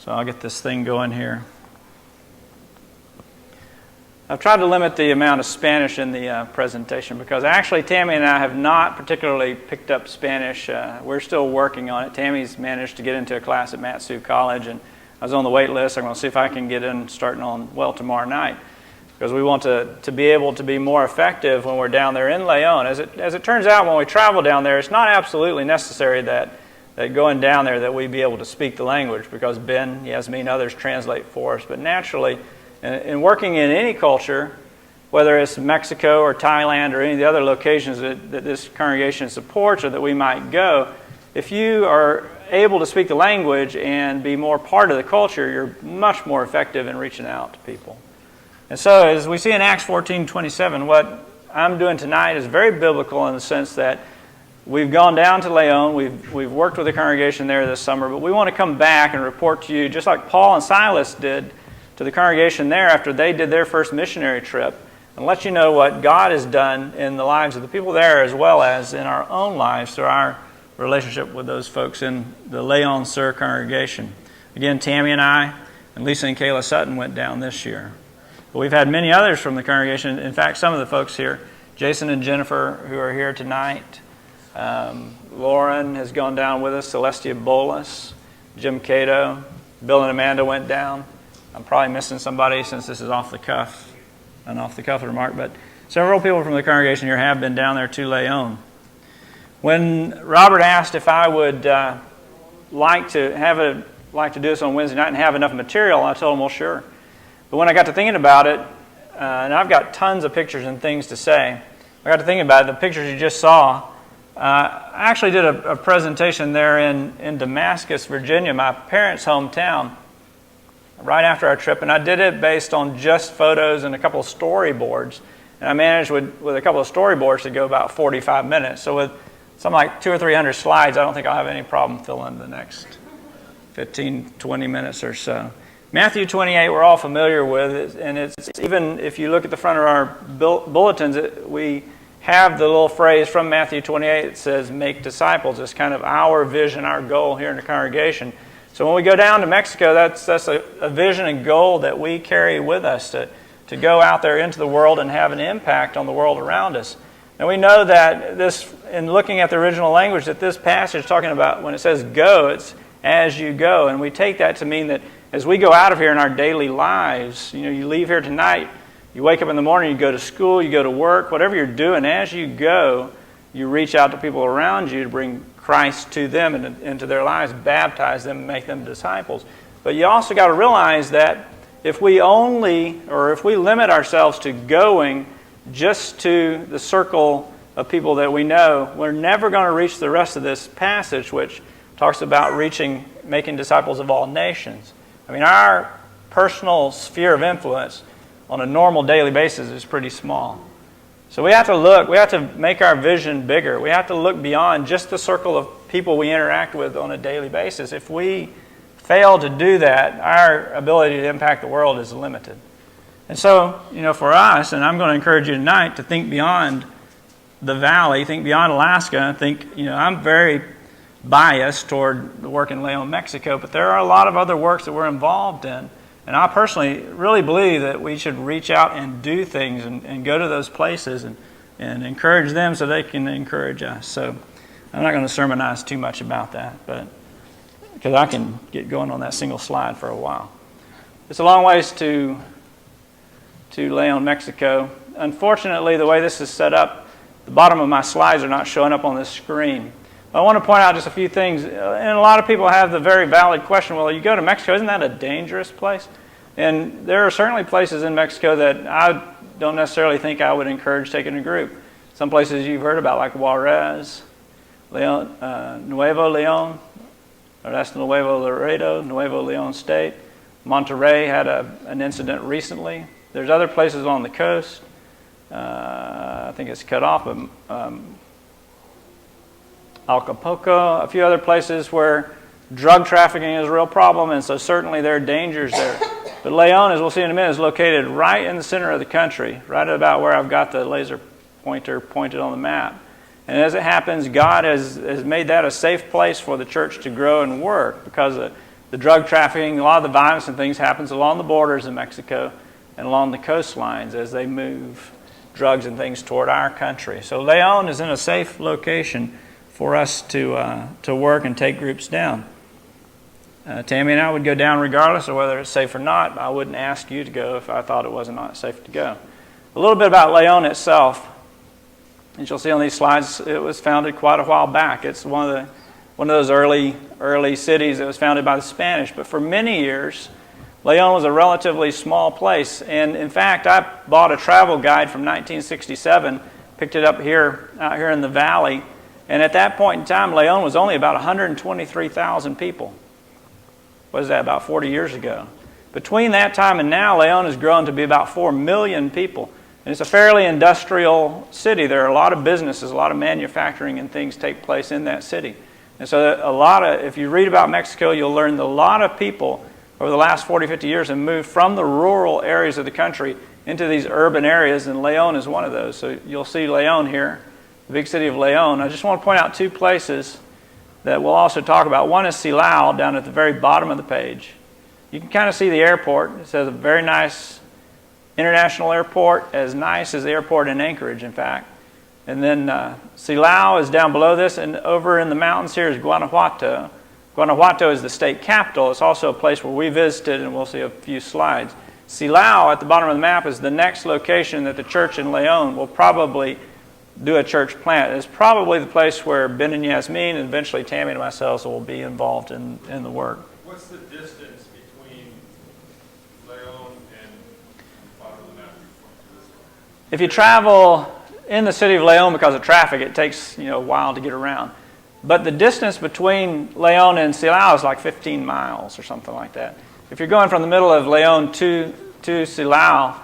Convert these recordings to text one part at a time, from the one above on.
So I'll get this thing going here. I've tried to limit the amount of Spanish in the presentation because actually Tammy and I have not particularly picked up Spanish. We're still working on it. Tammy's managed to get into a class at Matsu College, and I was on the wait list. I'm going to see if I can get in starting on, tomorrow night, because we want to be able to be more effective when we're down there in Leon. As it turns out, when we travel down there, it's not absolutely necessary that going down there that we be able to speak the language, because Ben, Yasmin, others translate for us. But naturally, in working in any culture, whether it's Mexico or Thailand or any of the other locations that this congregation supports or that we might go, if you are able to speak the language and be more part of the culture, you're much more effective in reaching out to people. And so as we see in Acts 14:27, what I'm doing tonight is very biblical in the sense that we've gone down to Leon, we've worked with the congregation there this summer, but we want to come back and report to you, just like Paul and Silas did to the congregation there after they did their first missionary trip, and let you know what God has done in the lives of the people there as well as in our own lives through our relationship with those folks in the Leon Sur congregation. Again, Tammy and I and Lisa and Kayla Sutton went down this year. But we've had many others from the congregation. In fact, some of the folks here, Jason and Jennifer, who are here tonight. Lauren has gone down with us, Celestia Bolas, Jim Cato, Bill and Amanda went down. I'm probably missing somebody since this is an off-the-cuff remark, but several people from the congregation here have been down there to Leon. When Robert asked if I would like to do this on Wednesday night and have enough material, I told him, well, sure. But when I got to thinking about it, and I've got tons of pictures and things to say, I got to thinking about it, the pictures you just saw, I actually did a presentation there in Damascus, Virginia, my parents' hometown, right after our trip, and I did it based on just photos and a couple of storyboards. And I managed with a couple of storyboards to go about 45 minutes. So with something like 200 or 300 slides, I don't think I'll have any problem filling the next 15, 20 minutes or so. Matthew 28 we're all familiar with, and it's even if you look at the front of our bulletins, we have the little phrase from Matthew 28 that says, make disciples. It's kind of our vision, our goal here in the congregation. So when we go down to Mexico, that's a vision and goal that we carry with us to go out there into the world and have an impact on the world around us. And we know that this, in looking at the original language, that this passage is talking about when it says go, it's as you go. And we take that to mean that as we go out of here in our daily lives, you leave here tonight, you wake up in the morning, you go to school, you go to work, whatever you're doing, as you go, you reach out to people around you to bring Christ to them and into their lives, baptize them, make them disciples. But you also got to realize that if we limit ourselves to going just to the circle of people that we know, we're never going to reach the rest of this passage, which talks about making disciples of all nations. I mean, our personal sphere of influence on a normal daily basis is pretty small. So we have to make our vision bigger. We have to look beyond just the circle of people we interact with on a daily basis. If we fail to do that, our ability to impact the world is limited. And so, for us, and I'm going to encourage you tonight to think beyond the valley, think beyond Alaska, and think, I'm very biased toward the work in Leon, Mexico, but there are a lot of other works that we're involved in. And I personally really believe that we should reach out and do things and go to those places and encourage them so they can encourage us. So I'm not going to sermonize too much about that, but because I can get going on that single slide for a while. It's a long ways to Leon, Mexico. Unfortunately, the way this is set up, the bottom of my slides are not showing up on this screen. I want to point out just a few things. And a lot of people have the very valid question, well, you go to Mexico, isn't that a dangerous place? And there are certainly places in Mexico that I don't necessarily think I would encourage taking a group. Some places you've heard about, like Juarez, Nuevo Leon, or that's Nuevo Laredo, Nuevo Leon State. Monterrey had an incident recently. There's other places on the coast. I think it's cut off, but Acapulco, a few other places where drug trafficking is a real problem, and so certainly there are dangers there. But Leon, as we'll see in a minute, is located right in the center of the country, right about where I've got the laser pointer pointed on the map. And as it happens, God has made that a safe place for the church to grow and work because the drug trafficking, a lot of the violence and things happens along the borders of Mexico and along the coastlines as they move drugs and things toward our country. So Leon is in a safe location for us to work and take groups down. Tammy and I would go down regardless of whether it's safe or not. I wouldn't ask you to go if I thought it was not safe to go. A little bit about Leon itself. As you'll see on these slides, it was founded quite a while back. It's one of those early cities that was founded by the Spanish. But for many years, Leon was a relatively small place. And in fact, I bought a travel guide from 1967, picked it up out here in the valley. And at that point in time, Leon was only about 123,000 people. What is that, about 40 years ago? Between that time and now, Leon has grown to be about 4 million people. And it's a fairly industrial city. There are a lot of businesses, a lot of manufacturing and things take place in that city. And so if you read about Mexico, you'll learn that a lot of people over the last 40, 50 years have moved from the rural areas of the country into these urban areas, and Leon is one of those. So you'll see Leon here, the big city of Leon. I just want to point out two places that we'll also talk about. One is Silao, down at the very bottom of the page. You can kind of see the airport. It says a very nice international airport, as nice as the airport in Anchorage, in fact. And then Silao is down below this, and over in the mountains here is Guanajuato. Guanajuato is the state capital. It's also a place where we visited, and we'll see a few slides. Silao, at the bottom of the map, is the next location that the church in Leon will probably do a church plant. It's probably the place where Ben and Yasmin, and eventually Tammy and myself, will be involved in the work. What's the distance between Leon and the bottom of the map? If you travel in the city of Leon because of traffic, it takes a while to get around. But the distance between Leon and Silao is like 15 miles or something like that. If you're going from the middle of Leon to Silao,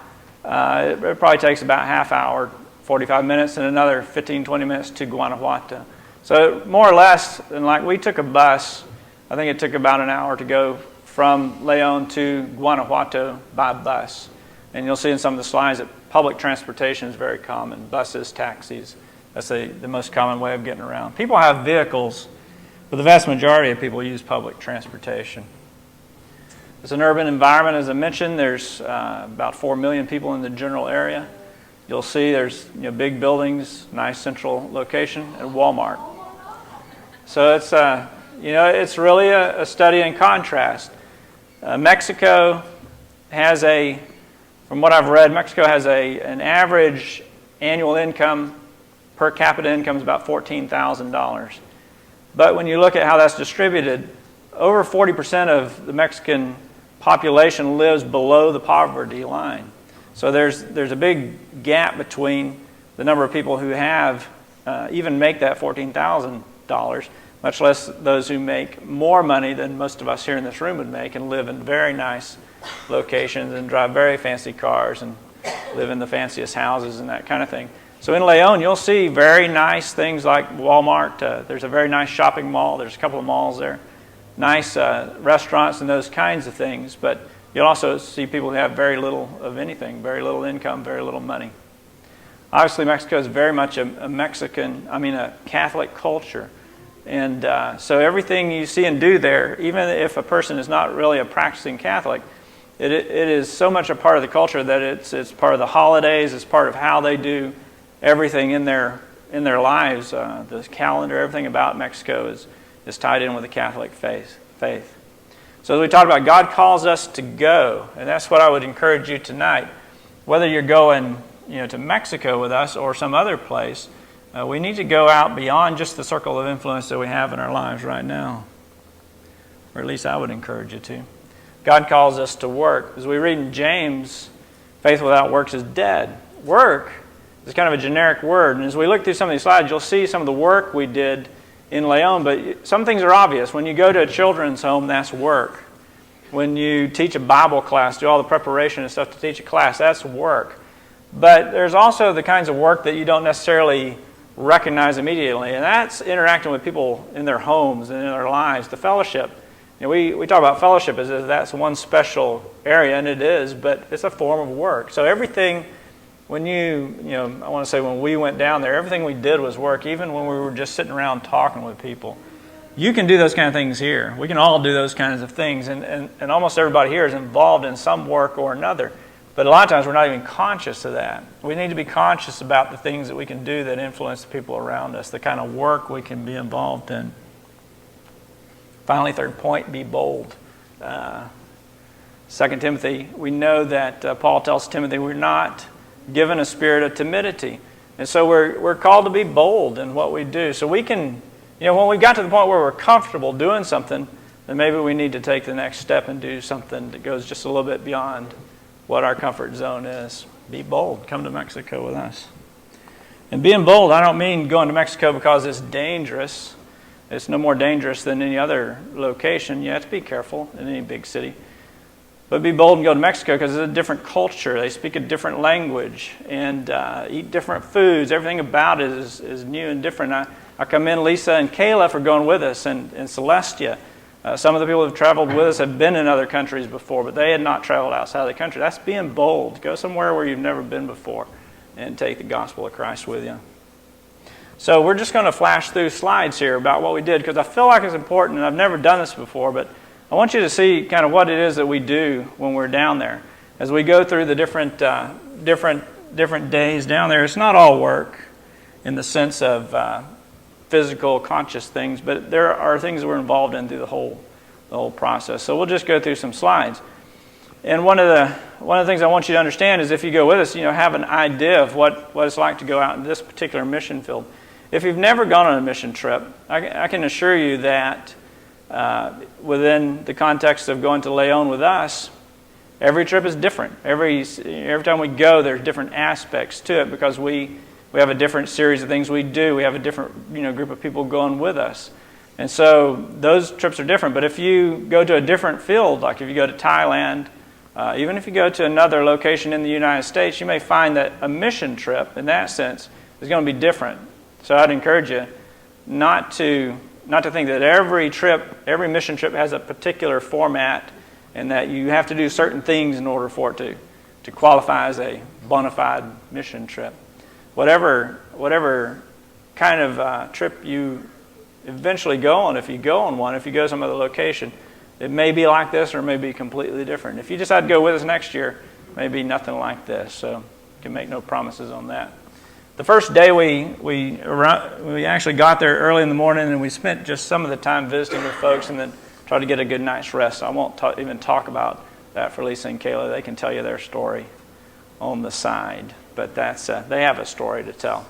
it probably takes about half hour, 45 minutes, and another 15, 20 minutes to Guanajuato. So more or less, and like we took a bus, I think it took about an hour to go from Leon to Guanajuato by bus. And you'll see in some of the slides that public transportation is very common. Buses, taxis, that's the most common way of getting around. People have vehicles, but the vast majority of people use public transportation. It's an urban environment, as I mentioned. There's about 4 million people in the general area. You'll see there's big buildings, nice central location, and Walmart. So it's really a study in contrast. Mexico has from what I've read, Mexico has an average annual income, per capita income is about $14,000. But when you look at how that's distributed, over 40% of the Mexican population lives below the poverty line. So there's a big gap between the number of people who have even make that $14,000, much less those who make more money than most of us here in this room would make and live in very nice locations and drive very fancy cars and live in the fanciest houses and that kind of thing. So in Leon, you'll see very nice things like Walmart. There's a very nice shopping mall. There's a couple of malls there. Nice restaurants and those kinds of things. But you'll also see people who have very little of anything, very little income, very little money. Obviously, Mexico is very much a Catholic culture. And so everything you see and do there, even if a person is not really a practicing Catholic, it is so much a part of the culture that it's part of the holidays, it's part of how they do everything in their lives. The calendar, everything about Mexico is tied in with the Catholic faith. So as we talked about, God calls us to go, and that's what I would encourage you tonight. Whether you're going to Mexico with us or some other place, we need to go out beyond just the circle of influence that we have in our lives right now. Or at least I would encourage you to. God calls us to work. As we read in James, faith without works is dead. Work is kind of a generic word. And as we look through some of these slides, you'll see some of the work we did in Leon. But some things are obvious. When you go to a children's home, that's work. When you teach a Bible class, do all the preparation and stuff to teach a class, that's work. But there's also the kinds of work that you don't necessarily recognize immediately. And that's interacting with people in their homes and in their lives. The fellowship. We talk about fellowship as if that's one special area, and it is, but it's a form of work. So everything, when I want to say when we went down there, everything we did was work, even when we were just sitting around talking with people. You can do those kind of things here. We can all do those kinds of things, and almost everybody here is involved in some work or another. But a lot of times we're not even conscious of that. We need to be conscious about the things that we can do that influence the people around us, the kind of work we can be involved in. Finally, third point, be bold. 2 Timothy, we know that Paul tells Timothy we're not given a spirit of timidity. And so we're called to be bold in what we do. So we can, when we got to the point where we're comfortable doing something, then maybe we need to take the next step and do something that goes just a little bit beyond what our comfort zone is. Be bold. Come to Mexico with us. And being bold, I don't mean going to Mexico because it's dangerous. It's no more dangerous than any other location. You have to be careful in any big city. But be bold and go to Mexico because it's a different culture. They speak a different language and eat different foods. Everything about it is new and different. I commend Lisa and Kayla for going with us, and Celestia. Some of the people who have traveled with us have been in other countries before, but they had not traveled outside of the country. That's being bold. Go somewhere where you've never been before and take the gospel of Christ with you. So we're just going to flash through slides here about what we did because I feel like it's important, and I've never done this before, but I want you to see kind of what it is that we do when we're down there. As we go through the different days down there, it's not all work in the sense of physical, conscious things, but there are things that we're involved in through the whole process. So we'll just go through some slides. And one of the things I want you to understand is if you go with us, have an idea of what it's like to go out in this particular mission field. If you've never gone on a mission trip, I can assure you that within the context of going to Leon with us, every trip is different. Every time we go, there's different aspects to it because we have a different series of things we do. We have a different group of people going with us. And so those trips are different. But if you go to a different field, like if you go to Thailand, even if you go to another location in the United States, you may find that a mission trip, in that sense, is going to be different. So I'd encourage you not to think that every mission trip has a particular format and that you have to do certain things in order for it to qualify as a bona fide mission trip. Whatever kind of trip you eventually go on, if you go on one, if you go to some other location, it may be like this or it may be completely different. If you decide to go with us next year, it may be nothing like this. So you can make no promises on that. The first day we actually got there early in the morning and we spent just some of the time visiting with folks and then tried to get a good night's rest. I won't even talk about that for Lisa and Kayla. They can tell you their story on the side. But they have a story to tell.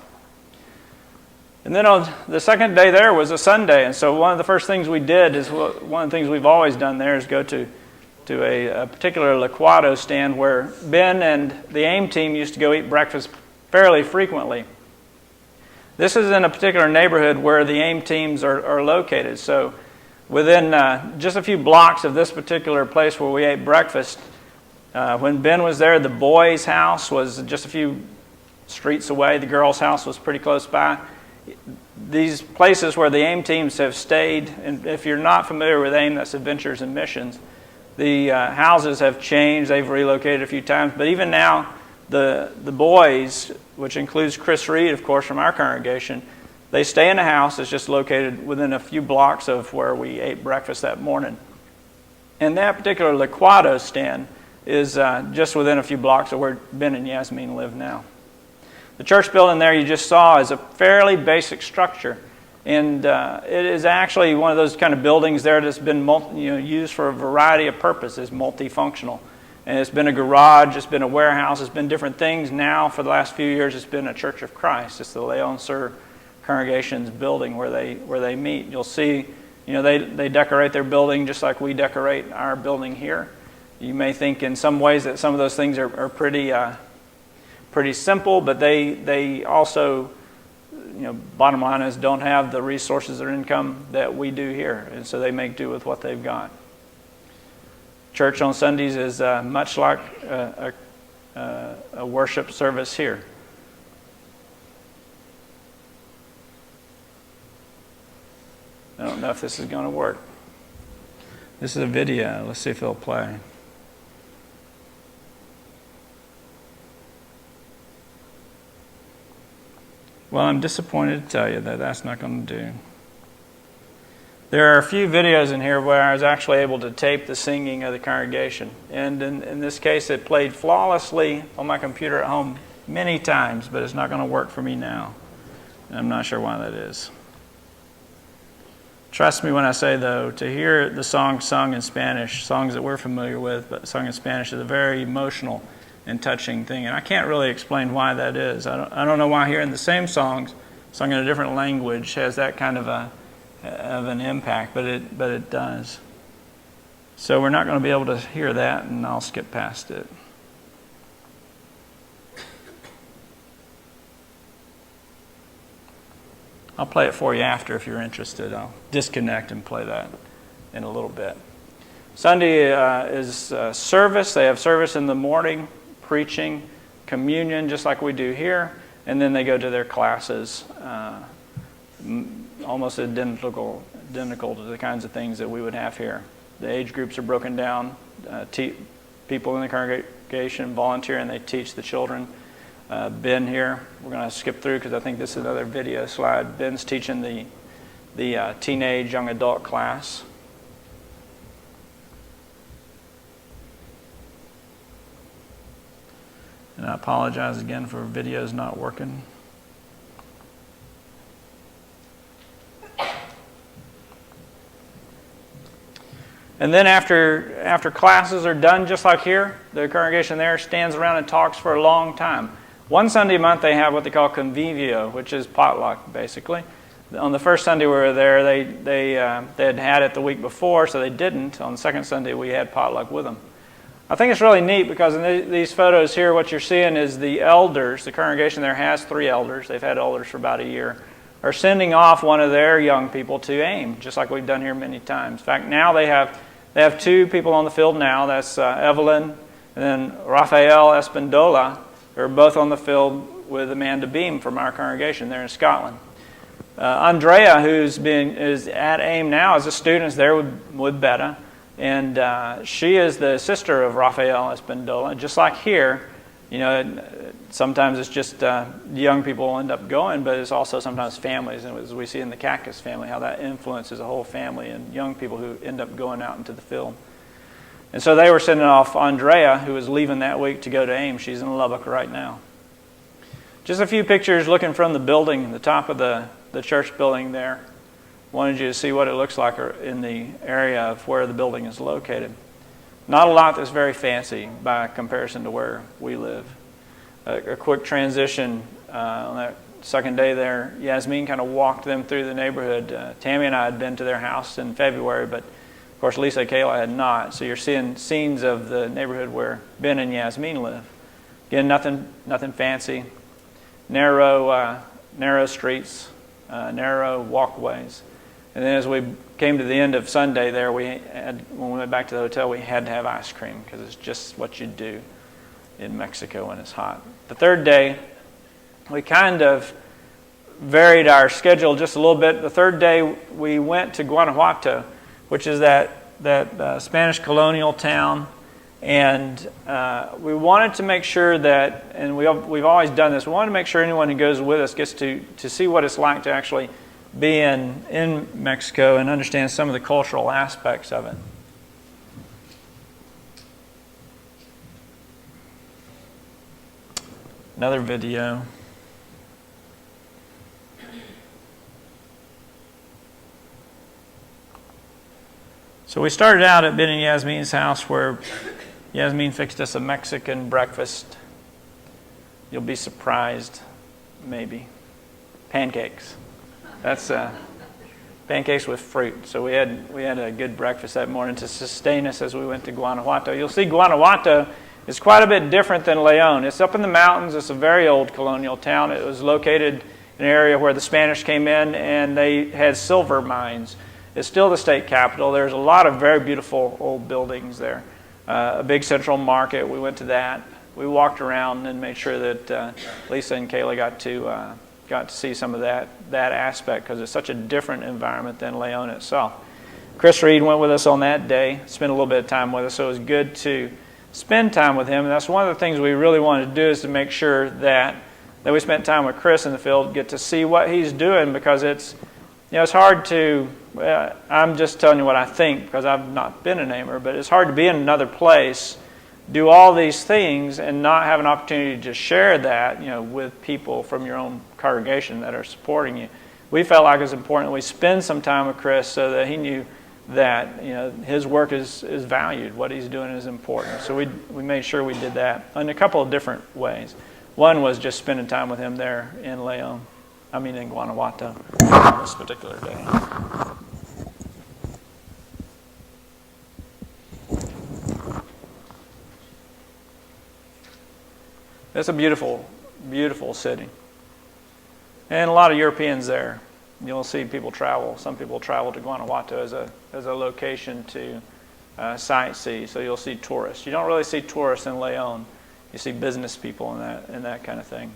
And then on the second day there was a Sunday. And so one of the first things we did is one of the things we've always done there is go to a particular licuado stand where Ben and the AIM team used to go eat breakfast fairly frequently. This is in a particular neighborhood where the AIM teams are located. So within just a few blocks of this particular place where we ate breakfast, when Ben was there, the boys' house was just a few streets away. The girls' house was pretty close by. These places where the AIM teams have stayed, and if you're not familiar with AIM, that's Adventures in Missions, the houses have changed. They've relocated a few times. But even now, the boys, which includes Chris Reed, of course, from our congregation, they stay in a house that's just located within a few blocks of where we ate breakfast that morning. And that particular licuado stand is just within a few blocks of where Ben and Yasmin live now. The church building there you just saw is a fairly basic structure. And it is actually one of those kind of buildings there that's been used for a variety of purposes, multifunctional. And it's been a garage, it's been a warehouse, it's been different things. Now, for the last few years, it's been a Church of Christ. It's the Leon Sur congregation's building where they meet. You'll see, they decorate their building just like we decorate our building here. You may think in some ways that some of those things are pretty simple, but they also, bottom line is don't have the resources or income that we do here, and so they make do with what they've got. Church on Sundays is much like a worship service here. I don't know if this is going to work. This is a video. Let's see if it'll play. Well, I'm disappointed to tell you that that's not going to do. There are a few videos in here where I was actually able to tape the singing of the congregation. And in this case, it played flawlessly on my computer at home many times, but it's not going to work for me now. And I'm not sure why that is. Trust me when I say, though, to hear the song sung in Spanish, songs that we're familiar with, but sung in Spanish, is a very emotional and touching thing. And I can't really explain why that is. I don't know why hearing the same songs sung in a different language has that kind of an impact, but it does. So we're not going to be able to hear that, and I'll skip past it. I'll play it for you after if you're interested. I'll disconnect and play that in a little bit. Sunday is service. They have service in the morning, preaching, communion, just like we do here, and then they go to their classes, almost identical to the kinds of things that we would have here. The age groups are broken down. People in the congregation volunteer and they teach the children. Ben here, we're going to skip through because I think this is another video slide. Ben's teaching the teenage young adult class. And I apologize again for videos not working. And then after classes are done, just like here, the congregation there stands around and talks for a long time. One Sunday a month they have what they call convivio, which is potluck, basically. On the first Sunday we were there, they had it the week before, so they didn't. On the second Sunday we had potluck with them. I think it's really neat because in these photos here, what you're seeing is the elders. The congregation there has 3 elders. They've had elders for about a year. Are sending off one of their young people to AIM, just like we've done here many times. In fact, now they have 2 people on the field now. That's Evelyn and then Rafael Espindola. They're both on the field with Amanda Beam from our congregation there in Scotland. Andrea, is at AIM now, is a student there with Betta. And she is the sister of Rafael Espindola. Just like here, sometimes it's just young people end up going, but it's also sometimes families. And as we see in the Cactus family, how that influences a whole family and young people who end up going out into the field. And so they were sending off Andrea, who was leaving that week to go to AIM. She's in Lubbock right now. Just a few pictures looking from the building, the top of the church building there. Wanted you to see what it looks like in the area of where the building is located. Not a lot that's very fancy by comparison to where we live. A quick transition on that second day there. Yasmin kind of walked them through the neighborhood. Tammy and I had been to their house in February, but of course Lisa and Kayla had not. So you're seeing scenes of the neighborhood where Ben and Yasmin live. Again, nothing fancy. Narrow streets, narrow walkways. And then as we came to the end of Sunday there, when we went back to the hotel, we had to have ice cream because it's just what you do in Mexico when it's hot. The third day, we kind of varied our schedule just a little bit. The third day, we went to Guanajuato, which is that Spanish colonial town. And we wanted to make sure that, and we've always done this, we wanted to make sure anyone who goes with us gets to see what it's like to actually be in Mexico and understand some of the cultural aspects of it. Another video. So we started out at Ben and Yasmin's house where Yasmin fixed us a Mexican breakfast. You'll be surprised, maybe. Pancakes. That's pancakes with fruit. So we had a good breakfast that morning to sustain us as we went to Guanajuato. You'll see Guanajuato is quite a bit different than León. It's up in the mountains. It's a very old colonial town. It was located in an area where the Spanish came in and they had silver mines. It's still the state capital. There's a lot of very beautiful old buildings there. A big central market. We went to that. We walked around and made sure that Lisa and Kayla got to see some of that aspect because it's such a different environment than León itself. Chris Reed went with us on that day, spent a little bit of time with us, so it was good to spend time with him. And that's one of the things we really wanted to do is to make sure that we spent time with Chris in the field, get to see what he's doing because it's hard to Well, I'm just telling you what I think because I've not been a namer, but it's hard to be in another place, do all these things, and not have an opportunity to share that, with people from your own congregation that are supporting you. We felt like it was important that we spend some time with Chris so that he knew that his work is valued, what he's doing is important. So we made sure we did that in a couple of different ways. One was just spending time with him there in Guanajuato on this particular day. It's a beautiful, beautiful city. And a lot of Europeans there. You'll see people travel. Some people travel to Guanajuato as a location to sightsee. So you'll see tourists. You don't really see tourists in Leon. You see business people and that kind of thing.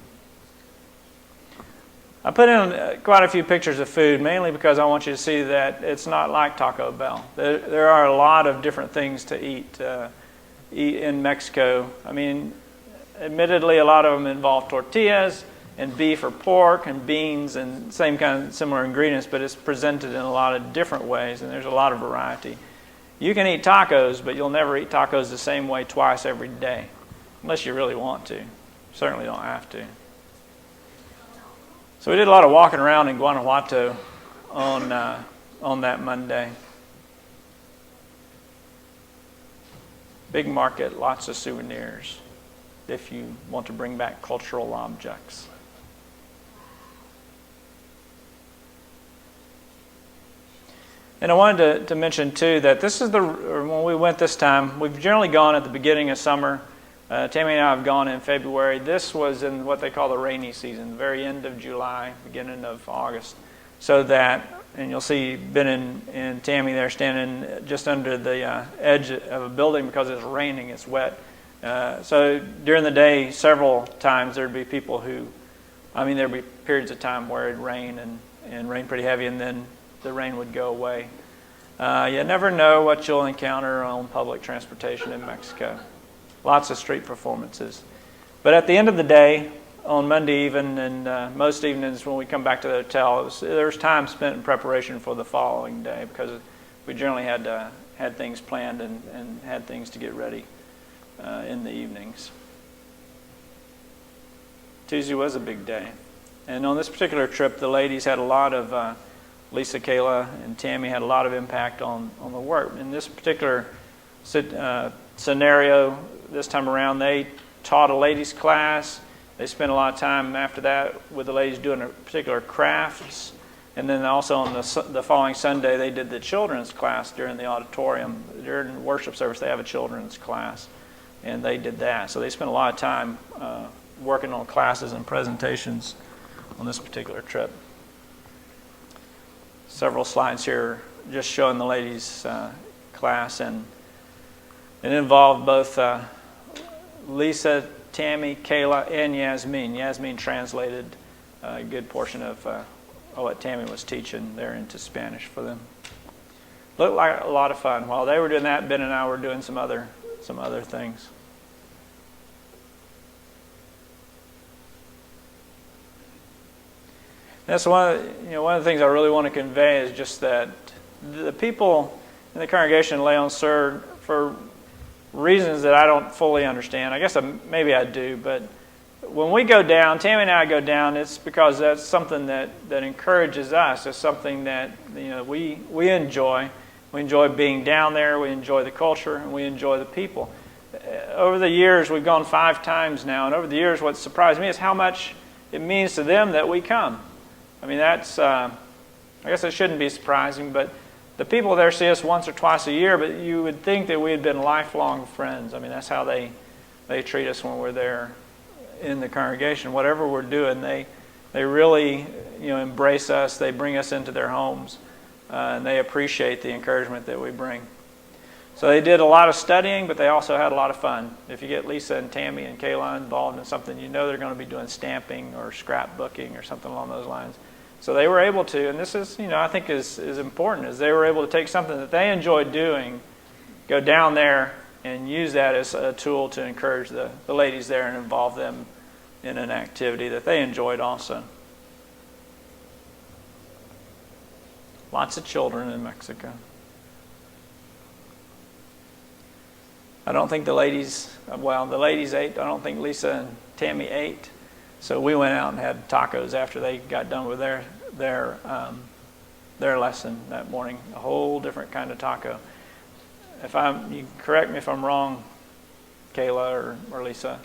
I put in quite a few pictures of food, mainly because I want you to see that it's not like Taco Bell. There are a lot of different things to eat in Mexico. I mean, admittedly, a lot of them involve tortillas and beef or pork and beans and same kind of similar ingredients, but it's presented in a lot of different ways, and there's a lot of variety. You can eat tacos, but you'll never eat tacos the same way twice every day, unless you really want to. Certainly don't have to. So we did a lot of walking around in Guanajuato on that Monday. Big market, lots of souvenirs, if you want to bring back cultural objects. And I wanted to mention, too, that this is when we went this time, we've generally gone at the beginning of summer. Tammy and I have gone in February. This was in what they call the rainy season, the very end of July, beginning of August. So that, and you'll see Ben and Tammy there standing just under the edge of a building because it's raining, it's wet. So during the day, several times there'd be people there'd be periods of time where it'd rain and rain pretty heavy, and then the rain would go away. You never know what you'll encounter on public transportation in Mexico. Lots of street performances. But at the end of the day, on Monday even, and most evenings when we come back to the hotel, there was time spent in preparation for the following day because we generally had things planned and had things to get ready in the evenings. Tuesday was a big day. And on this particular trip, the ladies had a lot of, Lisa, Kayla, and Tammy had a lot of impact on the work. In this particular scenario, this time around, they taught a ladies' class. They spent a lot of time after that with the ladies doing particular crafts. And then also on the following Sunday, they did the children's class during the auditorium. During worship service, they have a children's class. And they did that. So they spent a lot of time working on classes and presentations on this particular trip. Several slides here just showing the ladies' class, and it involved both Lisa, Tammy, Kayla, and Yasmin. Yasmin translated a good portion of what Tammy was teaching there into Spanish for them. Looked like a lot of fun. While they were doing that, Ben and I were doing some other things. That's one of the things I really want to convey is just that the people in the congregation in Leon serve for reasons that I don't fully understand. I guess maybe I do, but when we go down, Tammy and I go down, it's because that's something that encourages us. It's something that we enjoy. We enjoy being down there. We enjoy the culture, and we enjoy the people. Over the years, we've gone 5 times now, and over the years, what surprised me is how much it means to them that we come. I mean, that's, I guess it shouldn't be surprising, but the people there see us once or twice a year, but you would think that we had been lifelong friends. I mean, that's how they treat us when we're there in the congregation. Whatever we're doing, they really, embrace us. They bring us into their homes, and they appreciate the encouragement that we bring. So they did a lot of studying, but they also had a lot of fun. If you get Lisa and Tammy and Kayla involved in something, they're going to be doing stamping or scrapbooking or something along those lines. So they were able to, and this is, I think is important, is they were able to take something that they enjoyed doing, go down there and use that as a tool to encourage the ladies there and involve them in an activity that they enjoyed also. Lots of children in Mexico. I don't think the ladies ate. I don't think Lisa and Tammy ate. So we went out and had tacos after they got done with their lesson that morning. A whole different kind of taco. You correct me if I'm wrong, Kayla or Lisa,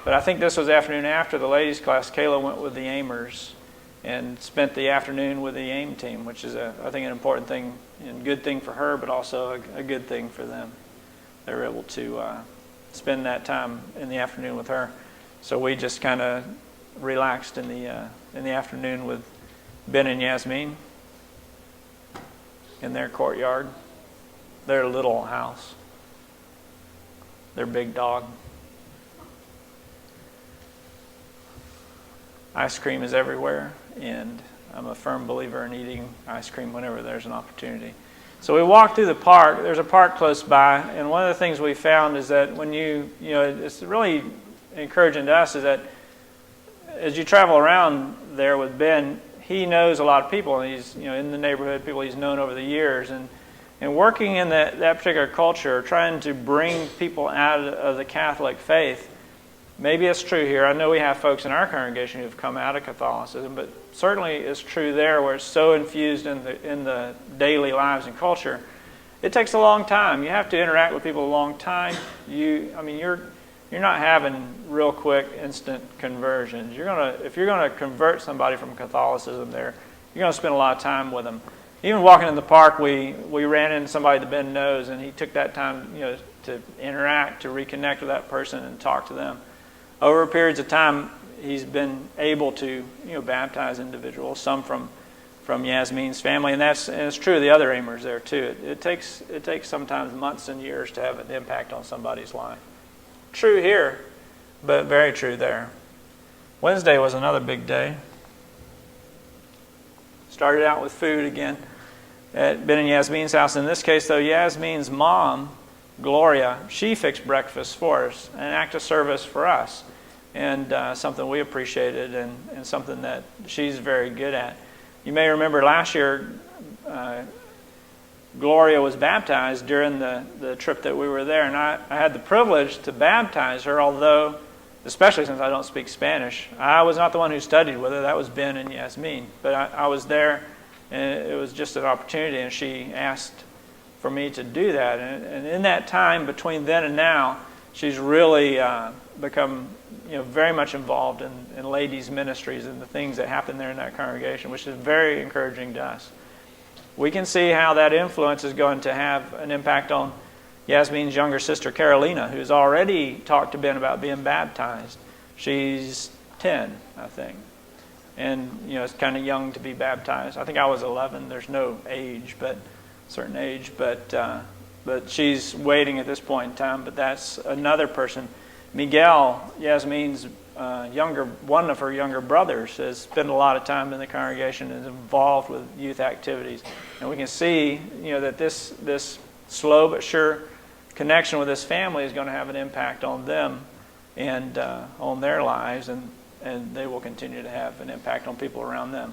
but I think this was the afternoon after the ladies' class. Kayla went with the Aimers and spent the afternoon with the AIM team, which is, I think, an important thing and good thing for her, but also a good thing for them. They were able to spend that time in the afternoon with her. So we just kind of relaxed in the afternoon with Ben and Yasmin in their courtyard, their little house, their big dog. Ice cream is everywhere, and I'm a firm believer in eating ice cream whenever there's an opportunity. So we walked through the park. There's a park close by, and one of the things we found is that when it's really encouraging to us is that as you travel around there with Ben, he knows a lot of people, and he's in the neighborhood, people he's known over the years, and working in that particular culture, trying to bring people out of the Catholic faith. Maybe it's true here. I know we have folks in our congregation who've come out of Catholicism, but certainly it's true there where it's so infused in the daily lives and culture. It takes a long time. You have to interact with people a long time. You're not having real quick, instant conversions. If you're gonna convert somebody from Catholicism there, you're gonna spend a lot of time with them. Even walking in the park, we ran into somebody that Ben knows, and he took that time, to interact, to reconnect with that person and talk to them. Over periods of time, he's been able to, baptize individuals, some from Yasmin's family, and it's true of the other Aimers there too. It takes sometimes months and years to have an impact on somebody's life. True here, but very true there. Wednesday was another big day. Started out with food again at Ben and Yasmin's house. In this case, though, Yasmin's mom, Gloria, she fixed breakfast for us, an act of service for us, and something we appreciated and something that she's very good at. You may remember last year, Gloria was baptized during the trip that we were there, and I had the privilege to baptize her, although, especially since I don't speak Spanish, I was not the one who studied with her. That was Ben and Yasmin. But I was there, and it was just an opportunity, and she asked for me to do that. And in that time, between then and now, she's really become very much involved in ladies' ministries and the things that happen there in that congregation, which is very encouraging to us. We can see how that influence is going to have an impact on Yasmin's younger sister, Carolina, who's already talked to Ben about being baptized. She's 10, I think. And, it's kind of young to be baptized. I think I was 11. There's no age, but certain age. But she's waiting at this point in time. But that's another person. Miguel, Yasmin's one of her younger brothers, has spent a lot of time in the congregation and is involved with youth activities. And we can see, that this slow but sure connection with this family is going to have an impact on them and on their lives, and they will continue to have an impact on people around them.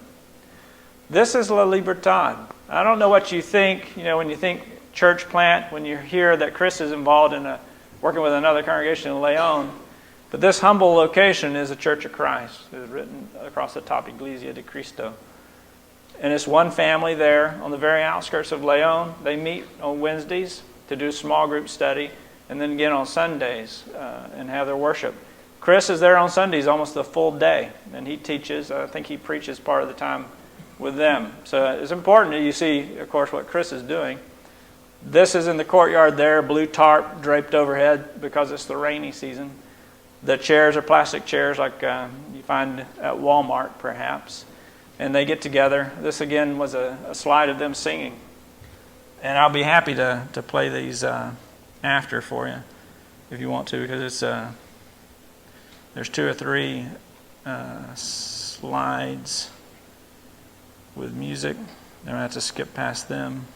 This is La Libertad. I don't know what you think, when you think church plant, when you hear that Chris is involved in working with another congregation in Leon, but this humble location is a Church of Christ. It's written across the top, Iglesia de Cristo. And it's one family there on the very outskirts of Leon. They meet on Wednesdays to do a small group study, and then again on Sundays and have their worship. Chris is there on Sundays almost the full day, and he teaches. I think he preaches part of the time with them. So it's important that you see, of course, what Chris is doing. This is in the courtyard there, blue tarp draped overhead because it's the rainy season. The chairs are plastic chairs like you find at Walmart, perhaps. And they get together. This, again, was a slide of them singing. And I'll be happy to play these after for you, if you want to, because it's there's 2 or 3 slides with music. I'm going to have to skip past them.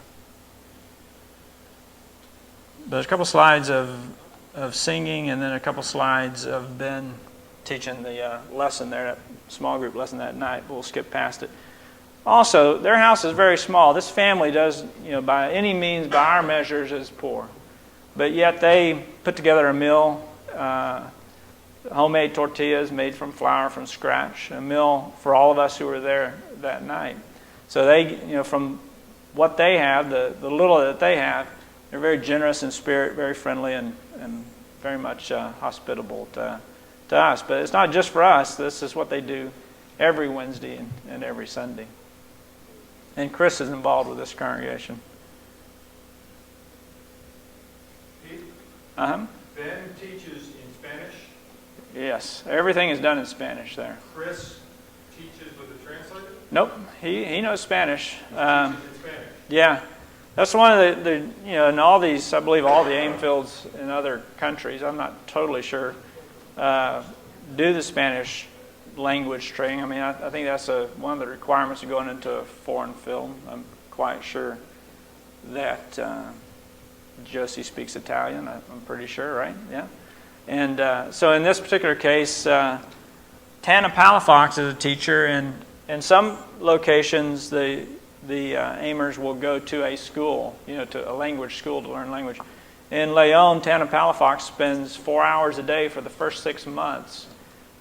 But there's a couple slides of singing, and then a couple slides of Ben teaching the lesson there, that small group lesson that night. We'll skip past it. Also, their house is very small. This family does, by any means, by our measures, is poor. But yet they put together a meal, homemade tortillas made from flour from scratch, a meal for all of us who were there that night. So they, from what they have, the little that they have, they're very generous in spirit, very friendly, and very much hospitable to us. But it's not just for us. This is what they do every Wednesday and every Sunday. And Chris is involved with this congregation. Pete, Ben teaches in Spanish. Yes, everything is done in Spanish there. Chris teaches with a translator? Nope, he knows Spanish. He teaches in Spanish. Yeah, that's one of the in all these, I believe all the aim fields in other countries, I'm not totally sure, do the Spanish language training. I mean, I think that's one of the requirements of going into a foreign field. I'm quite sure that Josie speaks Italian. I'm pretty sure, right? Yeah. And so in this particular case, Tana Palafox is a teacher, and in some locations the Aimers will go to a school, to a language school to learn language. In Leon, Tana Palafox spends 4 hours a day for the first 6 months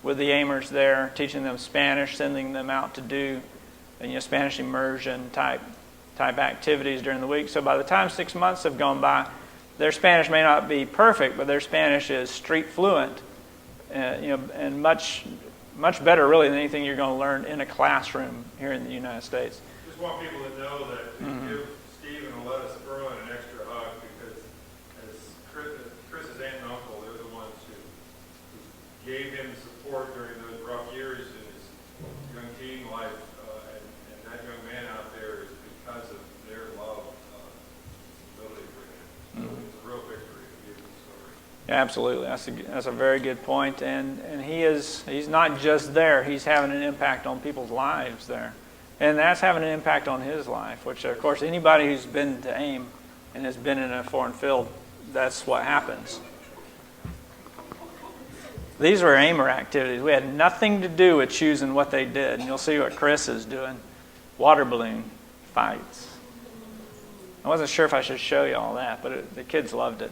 with the Aimers there, teaching them Spanish, sending them out to do Spanish immersion type activities during the week. So by the time 6 months have gone by, their Spanish may not be perfect, but their Spanish is street fluent, and much better really than anything you're going to learn in a classroom here in the United States. Just want people to know that give Steve and Aletta Sperlin an extra hug, because as Chris's aunt and uncle, they're the ones who gave him support during those rough years in his young teen life, and that young man out there is because of their love and ability for him. So it's a real victory to give the story. Yeah, absolutely. That's a very good point. And he's not just there. He's having an impact on people's lives there. And that's having an impact on his life, which, of course, anybody who's been to AIM and has been in a foreign field, that's what happens. These were Aimer activities. We had nothing to do with choosing what they did. And you'll see what Chris is doing. Water balloon fights. I wasn't sure if I should show you all that, but the kids loved it.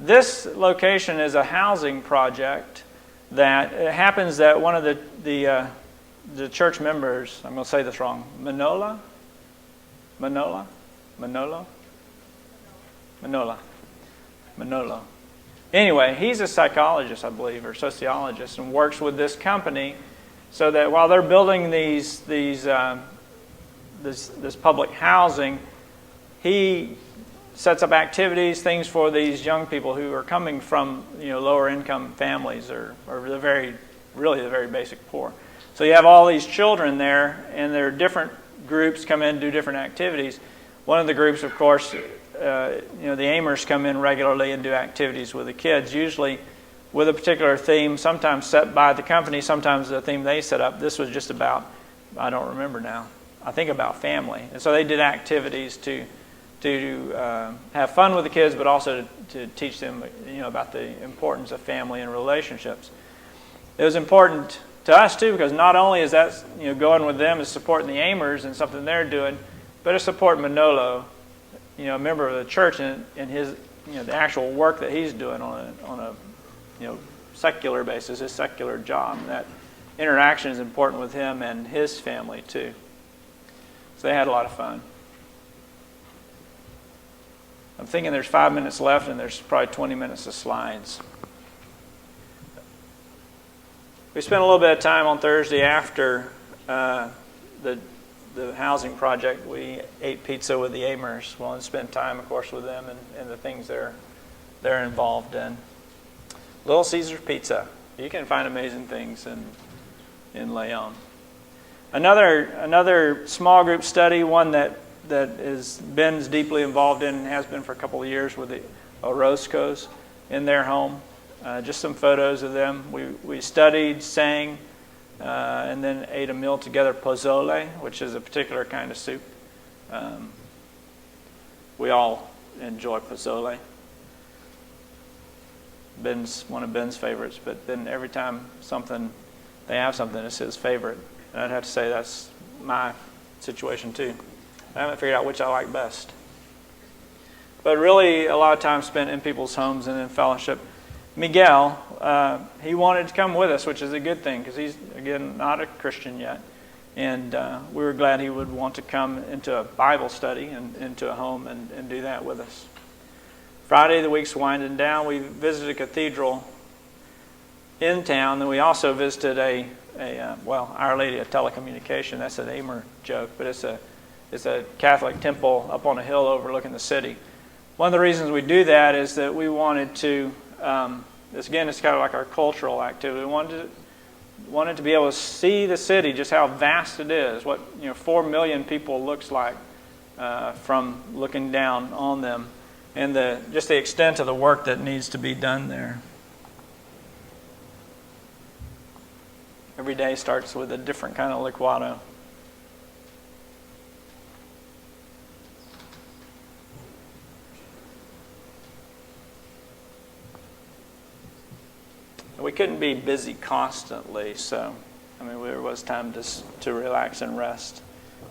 This location is a housing project that it happens that one of the church members, I'm going to say this wrong, Manolo. Anyway, he's a psychologist, I believe, or sociologist, and works with this company so that while they're building this public housing, he sets up activities, things for these young people who are coming from lower income families or the very basic poor. So you have all these children there, and there are different groups come in and do different activities. One of the groups, of course, the Aimers come in regularly and do activities with the kids, usually with a particular theme, sometimes set by the company, sometimes the theme they set up. This was just about, I don't remember now, I think about family. And so they did activities to have fun with the kids, but also to teach them about the importance of family and relationships. It was important to us too, because not only is that going with them is supporting the Aimers and something they're doing, but it's supporting Manolo, a member of the church, and his the actual work that he's doing on a secular basis, his secular job. And that interaction is important with him and his family too. So they had a lot of fun. I'm thinking there's 5 minutes left, and there's probably 20 minutes of slides. We spent a little bit of time on Thursday after the housing project. We ate pizza with the Aimers. Well, and spent time, of course, with them and the things they're involved in. Little Caesar's Pizza. You can find amazing things in Leon. Another small group study, one that Ben's deeply involved in and has been for a couple of years, with the Orozcos in their home. Just some photos of them. We studied, sang, and then ate a meal together, pozole, which is a particular kind of soup. We all enjoy pozole. One of Ben's favorites, but then every time they have something, it's his favorite. And I'd have to say that's my situation too. I haven't figured out which I like best. But really, a lot of time spent in people's homes and in fellowship. Miguel, he wanted to come with us, which is a good thing because he's, again, not a Christian yet. And we were glad he would want to come into a Bible study and into a home and do that with us. Friday, the week's winding down. We visited a cathedral in town. And we also visited Our Lady of Telecommunication. That's an Amer joke, but it's a Catholic temple up on a hill overlooking the city. One of the reasons we do that is that we wanted to, it's kind of like our cultural activity. We wanted to be able to see the city, just how vast it is, what 4 million people looks like from looking down on them, and just the extent of the work that needs to be done there. Every day starts with a different kind of liquado. We couldn't be busy constantly, so there was time to relax and rest,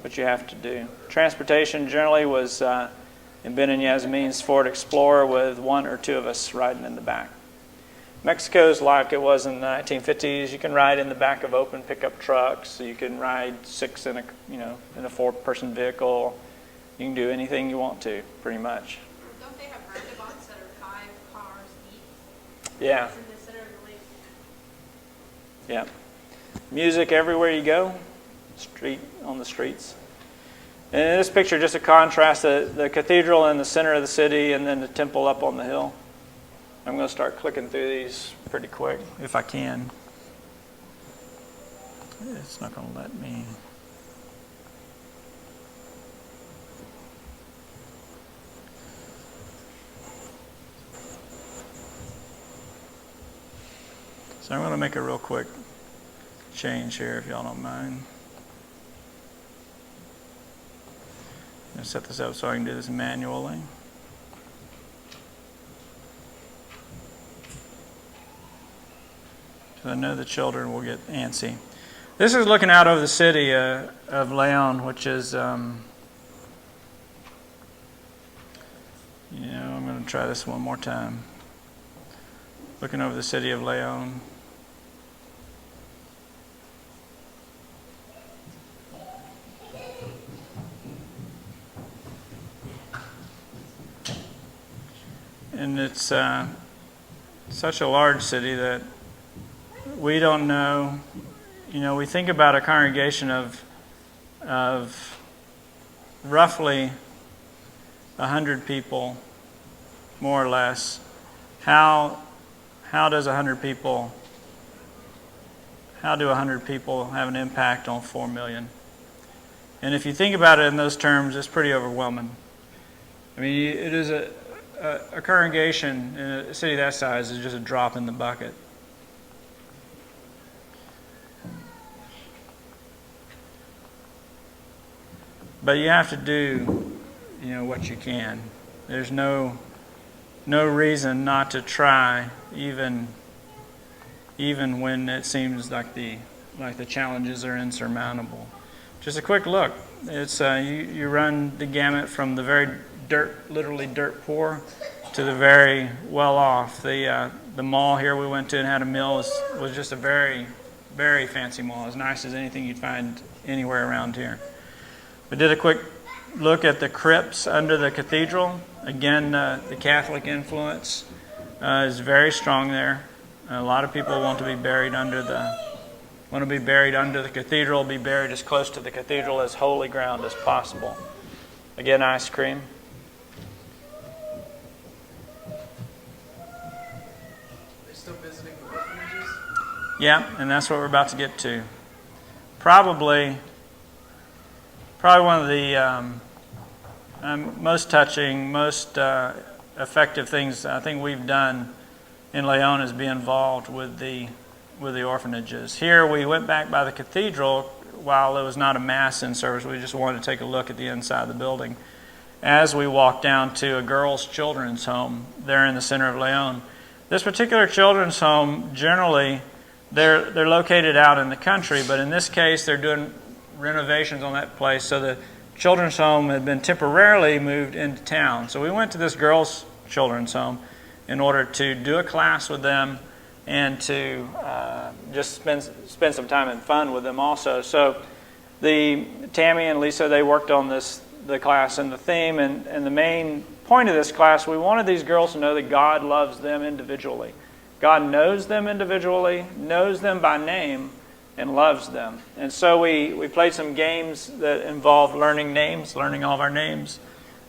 which you have to do. Transportation generally was in Ben and Yasmin's Ford Explorer with one or two of us riding in the back. Mexico's like it was in the 1950s. You can ride in the back of open pickup trucks. You can ride 6 in a 4-person vehicle. You can do anything you want to, pretty much. Don't they have roundabouts that are 5 cars each? Yeah. It's in the center of the lake. Yeah. Music everywhere you go, on the streets. And in this picture, just a contrast, the cathedral in the center of the city and then the temple up on the hill. I'm going to start clicking through these pretty quick, if I can. It's not going to let me. So I'm going to make a real quick change here, if y'all don't mind. I'm going to set this up so I can do this manually. I know the children will get antsy. This is looking out over the city of Leon, which is, I'm going to try this one more time. Looking over the city of Leon. And it's such a large city that we don't know. We think about a congregation of roughly 100 people, more or less. How do 100 people have an impact on 4 million? And if you think about it in those terms, it's pretty overwhelming. It is a congregation in a city that size is just a drop in the bucket. But you have to do, what you can. There's no reason not to try, even when it seems like the challenges are insurmountable. Just a quick look. It's you run the gamut from the very literally dirt poor, to the very well off. The mall here we went to and had a meal was just a very, very fancy mall, as nice as anything you'd find anywhere around here. We did a quick look at the crypts under the cathedral. Again, the Catholic influence is very strong there. A lot of people want to be buried under the cathedral, be buried as close to the cathedral as holy ground as possible. Again, ice cream. They're still visiting the orphanages? Yeah, and that's what we're about to get to. Probably one of the most touching, most effective things I think we've done in Leon is be involved with the orphanages. Here we went back by the cathedral while there was not a mass in service. We just wanted to take a look at the inside of the building. As we walked down to a girls' children's home there in the center of Leon. This particular children's home, generally, they're located out in the country, but in this case they're doing renovations on that place, so the children's home had been temporarily moved into town. So we went to this girls' children's home in order to do a class with them and to just spend some time and fun with them also. So Tammy and Lisa, they worked on the class and the theme, and the main point of this class, we wanted these girls to know that God loves them individually. God knows them individually, knows them by name, and loves them. And so we played some games that involved learning names, learning all of our names.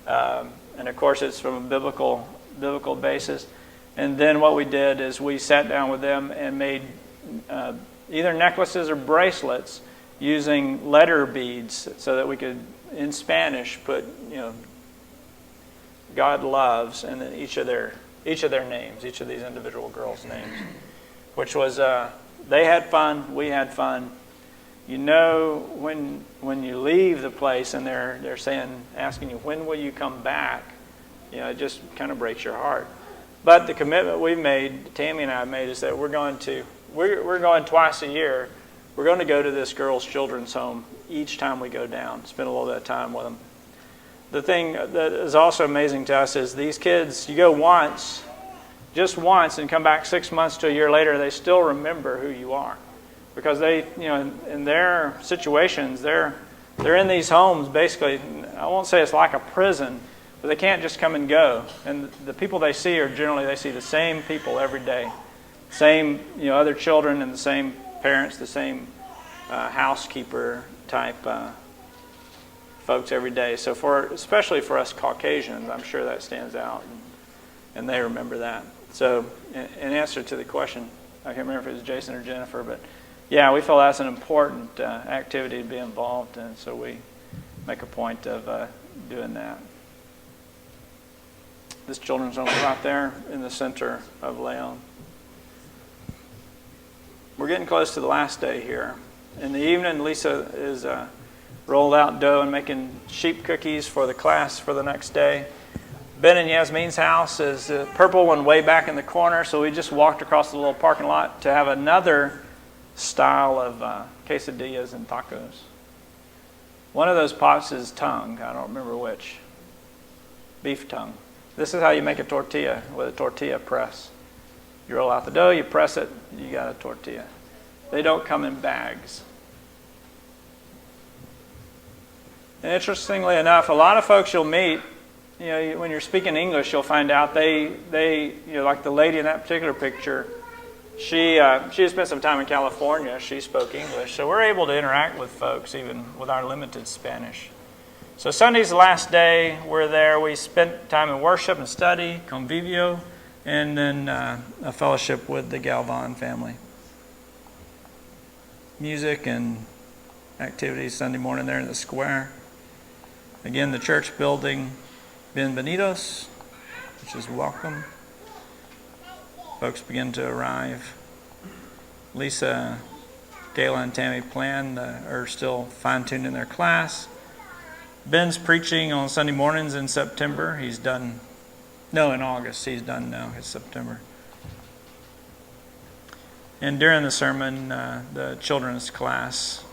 And of course it's from a biblical basis. And then what we did is we sat down with them and made either necklaces or bracelets using letter beads so that we could, in Spanish, put, God loves, and then each of their names, each of these individual girls' names, which was, they had fun, we had fun. When you leave the place and they're asking you, when will you come back? It just kind of breaks your heart. But the commitment we've made, Tammy and I made, is that we're going twice a year. We're going to go to this girls' children's home each time we go down, spend a little bit of time with them. The thing that is also amazing to us is these kids, you go just once, and come back 6 months to a year later, they still remember who you are. Because they, in their situations, they're in these homes basically, I won't say it's like a prison, but they can't just come and go. And the people they see they see the same people every day. Same, other children and the same parents, the same housekeeper type folks every day. So especially for us Caucasians, I'm sure that stands out, and they remember that. So in answer to the question, I can't remember if it was Jason or Jennifer, but yeah, we feel that's an important activity to be involved in, so we make a point of doing that. This children's home is right there in the center of Leon. We're getting close to the last day here. In the evening, Lisa is rolled out dough and making sheep cookies for the class for the next day. Ben and Yasmin's house is the purple one way back in the corner, so we just walked across the little parking lot to have another style of quesadillas and tacos. One of those pots is tongue. I don't remember which. Beef tongue. This is how you make a tortilla with a tortilla press. You roll out the dough, you press it, you got a tortilla. They don't come in bags. And interestingly enough, a lot of folks you'll meet, when you're speaking English, you'll find out they like the lady in that particular picture, she spent some time in California. She spoke English. So we're able to interact with folks even with our limited Spanish. So Sunday's the last day. We're there. We spent time in worship and study, convivio, and then a fellowship with the Galvan family. Music and activities Sunday morning there in the square. Again, the church building, bienvenidos, which is welcome. Folks begin to arrive. Lisa, Gayla, and Tammy are still fine-tuning their class. Ben's preaching on Sunday mornings in September. He's done, in August. He's done now. It's September. And during the sermon, the children's class,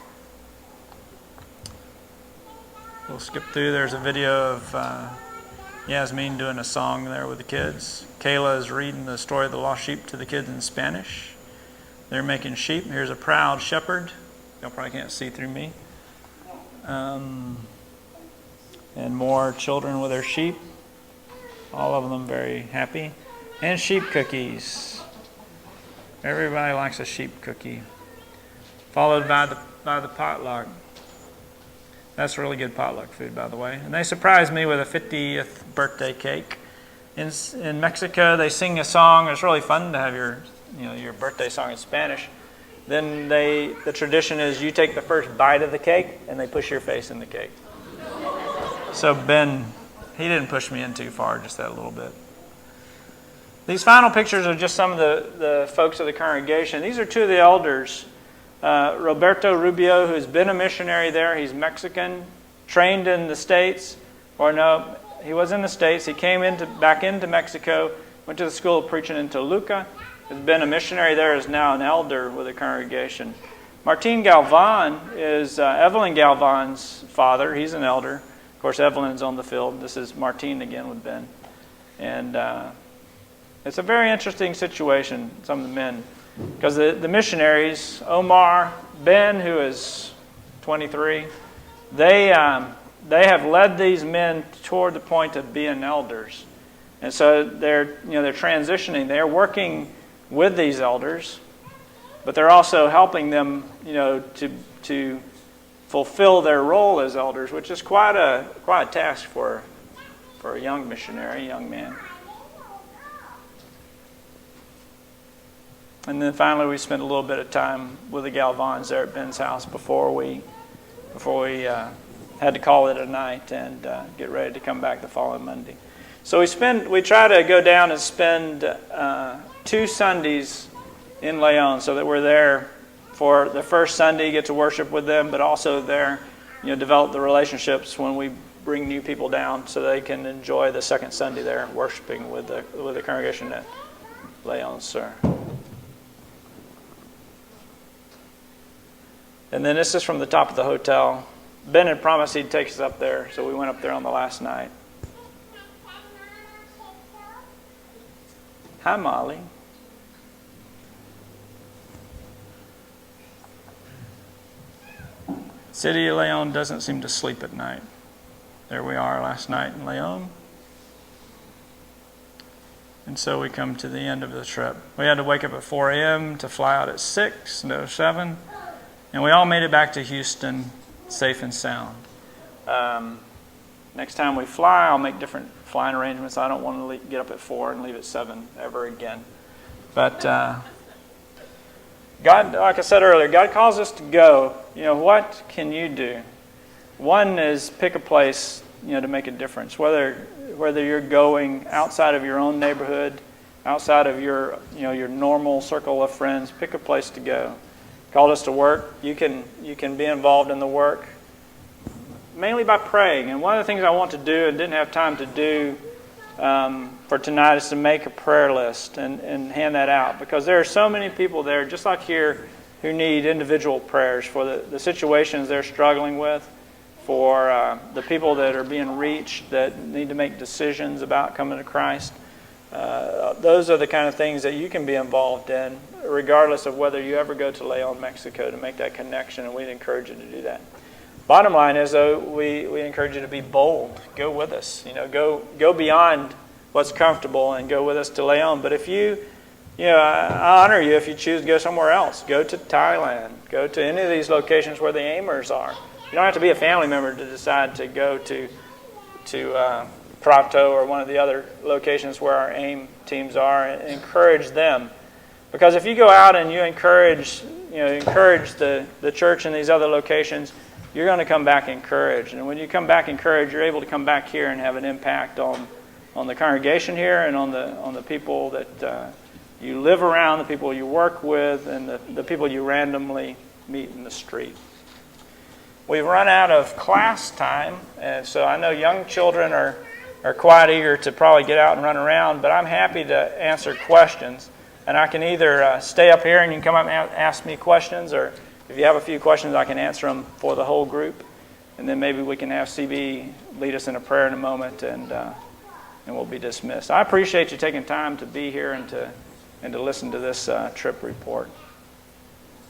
we'll skip through. There's a video of Yasmin doing a song there with the kids. Kayla is reading the story of the lost sheep to the kids in Spanish. They're making sheep. Here's a proud shepherd. Y'all probably can't see through me. And more children with their sheep. All of them very happy. And sheep cookies. Everybody likes a sheep cookie. Followed by the potluck. That's really good potluck food, by the way. And they surprised me with a 50th birthday cake. In Mexico, they sing a song. It's really fun to have your birthday song in Spanish. Then the tradition is you take the first bite of the cake and they push your face in the cake. So Ben, he didn't push me in too far, just that little bit. These final pictures are just some of the folks of the congregation. These are two of the elders. Roberto Rubio, who's been a missionary there. He's Mexican, trained in the States. Or no, he was in the States. He came back into Mexico, went to the school of preaching in Toluca. Has been a missionary there, is now an elder with the congregation. Martin Galvan is Evelyn Galvan's father. He's an elder. Of course, Evelyn's on the field. This is Martin again with Ben. And it's a very interesting situation, some of the men. Because the missionaries, Omar, Ben, who is 23, they have led these men toward the point of being elders. And so they're transitioning. They're working with these elders, but they're also helping them, to fulfill their role as elders, which is quite a task for a young missionary, a young man. And then finally, we spent a little bit of time with the Galvans there at Ben's house before we had to call it a night and get ready to come back the following Monday. So we try to go down and spend 2 Sundays in Leon, so that we're there for the first Sunday, get to worship with them, but also there, develop the relationships when we bring new people down, so they can enjoy the second Sunday there worshiping with the congregation at Leon, sir. And then this is from the top of the hotel. Ben had promised he'd take us up there, so we went up there on the last night. Hi, Molly. City of Leon doesn't seem to sleep at night. There we are last night in Leon. And so we come to the end of the trip. We had to wake up at 4 a.m. to fly out at 6, no 7. And we all made it back to Houston safe and sound. Next time we fly, I'll make different flying arrangements. I don't want to get up at 4 and leave at 7 ever again. But God, like I said earlier, God calls us to go. What can you do? One is pick a place, to make a difference. Whether you're going outside of your own neighborhood, outside of your normal circle of friends, pick a place to go. Called us to work. You can be involved in the work mainly by praying. And one of the things I want to do and didn't have time to do for tonight is to make a prayer list and hand that out, because there are so many people there, just like here, who need individual prayers for the situations they're struggling with, for the people that are being reached that need to make decisions about coming to Christ. Those are the kind of things that you can be involved in, regardless of whether you ever go to Leon, Mexico, to make that connection, and we'd encourage you to do that. Bottom line is, though, we encourage you to be bold. Go with us. Go beyond what's comfortable and go with us to Leon. But if I honor you if you choose to go somewhere else. Go to Thailand. Go to any of these locations where the Aimers are. You don't have to be a family member to decide to go to Prato or one of the other locations where our AIM teams are, and encourage them. Because if you go out and you encourage the church in these other locations, you're going to come back encouraged. And when you come back encouraged, you're able to come back here and have an impact on the congregation here and on the people that you live around, the people you work with, and the people you randomly meet in the street. We've run out of class time, and so I know young children are quite eager to probably get out and run around, but I'm happy to answer questions. And I can either stay up here and you can come up and ask me questions, or if you have a few questions, I can answer them for the whole group. And then maybe we can have CB lead us in a prayer in a moment, and we'll be dismissed. I appreciate you taking time to be here and to listen to this trip report.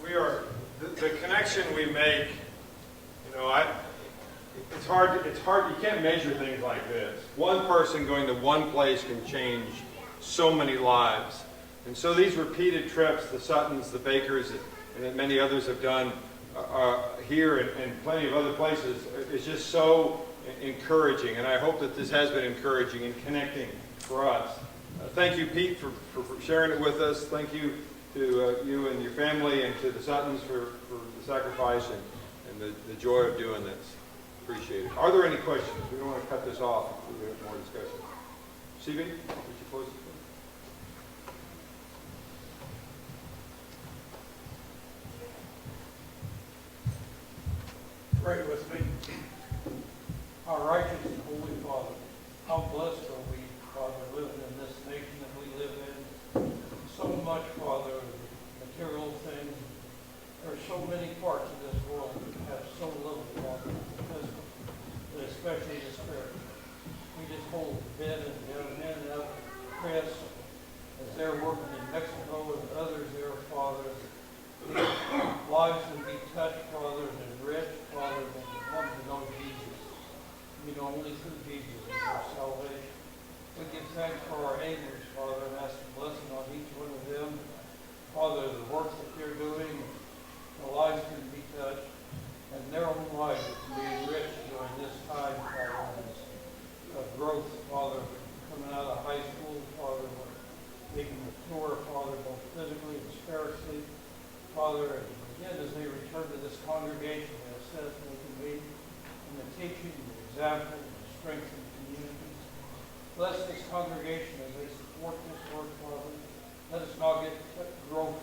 We are the connection we make. It's hard. You can't measure things like this. One person going to one place can change so many lives. And so these repeated trips, the Suttons, the Bakers, and that many others have done here and plenty of other places, is just so encouraging. And I hope that this has been encouraging and connecting for us. Thank you, Pete, for sharing it with us. Thank you to you and your family, and to the Suttons for the sacrifice and the joy of doing this. Appreciate it. Are there any questions? We don't want to cut this off if we have more discussion. CB, would you close it? Pray with me. Our righteous and holy Father, how blessed are we, Father, living in this nation that we live in. So much, Father, material things are there's so many parts of this world that have so little, Father, physical, but especially the spirit. We just hold Ben and Devin up, Chris, as they're working in Mexico and others there, Father. These lives would be touched, Father, and enriched, Father, and come to know Jesus. You know, only through Jesus is our salvation. We give thanks for our angels, Father, and ask a blessing on each one of them. Father, the work that they're doing, the lives can be touched, and their own lives can be enriched during this time, Father, of growth, Father, coming out of high school, Father, they can mature, Father, both physically and spiritually. Father, again, as they return to this congregation, as said, they can be in the teaching, the example, the strength of the community. Bless this congregation as they support this work, Father. Let us not grow